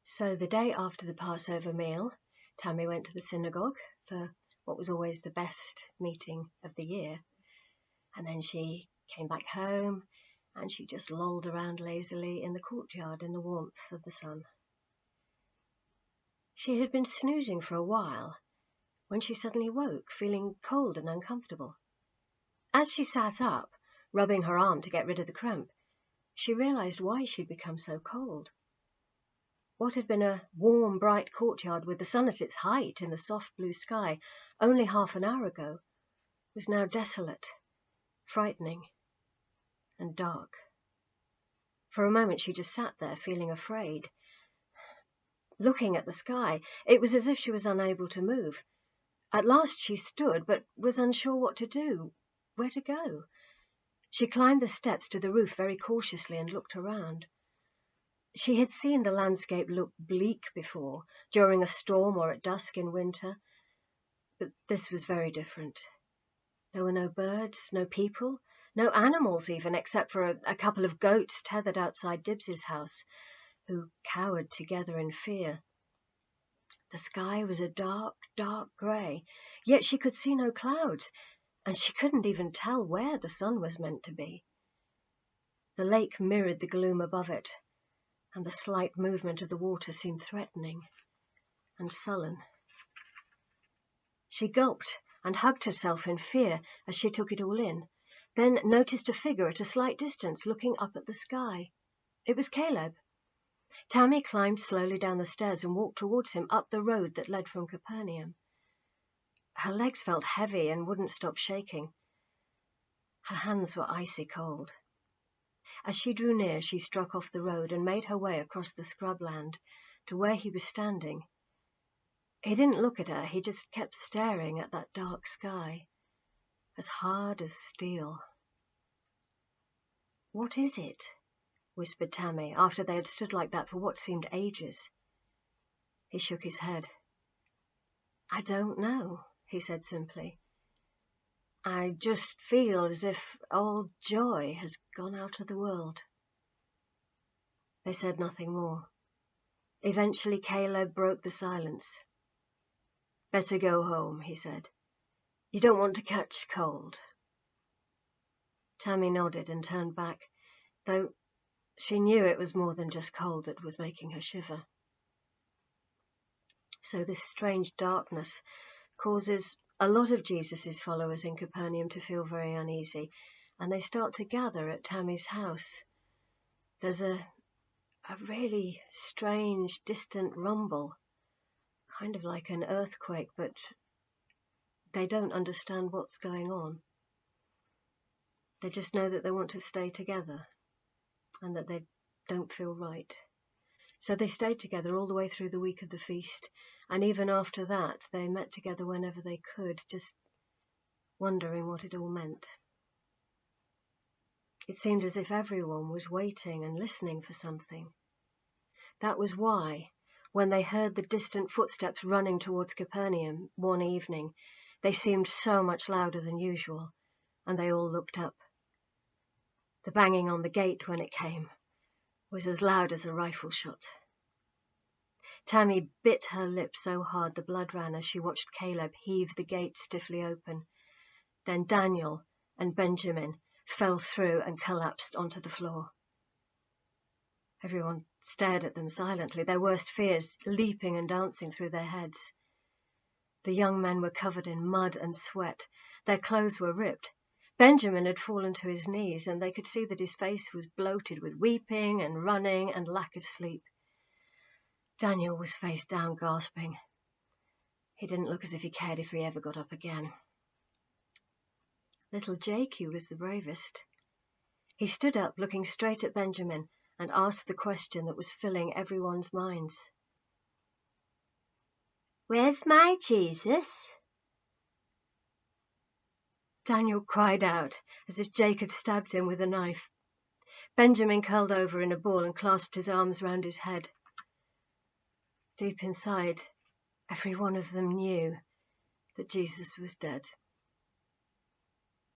So the day after the Passover meal, Tammy went to the synagogue for what was always the best meeting of the year. And then she came back home and she just lolled around lazily in the courtyard in the warmth of the sun. She had been snoozing for a while when she suddenly woke, feeling cold and uncomfortable. As she sat up, rubbing her arm to get rid of the cramp, she realized why she'd become so cold. What had been a warm, bright courtyard with the sun at its height in the soft blue sky only half an hour ago was now desolate, frightening, and dark. For a moment she just sat there, feeling afraid. Looking at the sky, it was as if she was unable to move. At last she stood, but was unsure what to do, where to go. She climbed the steps to the roof very cautiously and looked around. She had seen the landscape look bleak before, during a storm or at dusk in winter, but this was very different. There were no birds, no people, no animals even, except for a couple of goats tethered outside Dibbs's house, who cowered together in fear. The sky was a dark, dark grey, yet she could see no clouds, and she couldn't even tell where the sun was meant to be. The lake mirrored the gloom above it, and the slight movement of the water seemed threatening and sullen. She gulped and hugged herself in fear as she took it all in, then noticed a figure at a slight distance looking up at the sky. It was Caleb. Tammy climbed slowly down the stairs and walked towards him up the road that led from Capernaum. Her legs felt heavy and wouldn't stop shaking. Her hands were icy cold. As she drew near, she struck off the road and made her way across the scrubland to where he was standing. He didn't look at her, he just kept staring at that dark sky, as hard as steel. "What is it?" whispered Tammy, after they had stood like that for what seemed ages. He shook his head. "I don't know," he said simply. "I just feel as if all joy has gone out of the world." They said nothing more. Eventually Caleb broke the silence. "Better go home," he said. "You don't want to catch cold." Tammy nodded and turned back, though she knew it was more than just cold that was making her shiver. So this strange darkness causes a lot of Jesus's followers in Capernaum to feel very uneasy, and they start to gather at Tammy's house. There's a really strange, distant rumble, kind of like an earthquake, but they don't understand what's going on. They just know that they want to stay together and that they don't feel right. So they stayed together all the way through the week of the feast, and even after that they met together whenever they could, just wondering what it all meant. It seemed as if everyone was waiting and listening for something. That was why, when they heard the distant footsteps running towards Capernaum one evening, they seemed so much louder than usual, and they all looked up. The banging on the gate when it came was as loud as a rifle shot. Tammy bit her lip so hard the blood ran as she watched Caleb heave the gate stiffly open. Then Daniel and Benjamin fell through and collapsed onto the floor. Everyone stared at them silently, their worst fears leaping and dancing through their heads. The young men were covered in mud and sweat. Their clothes were ripped. Benjamin had fallen to his knees, and they could see that his face was bloated with weeping and running and lack of sleep. Daniel was face down, gasping. He didn't look as if he cared if he ever got up again. Little Jakey was the bravest. He stood up, looking straight at Benjamin, and asked the question that was filling everyone's minds. "Where's my Jesus?" Daniel cried out, as if Jake had stabbed him with a knife. Benjamin curled over in a ball and clasped his arms round his head. Deep inside, every one of them knew that Jesus was dead.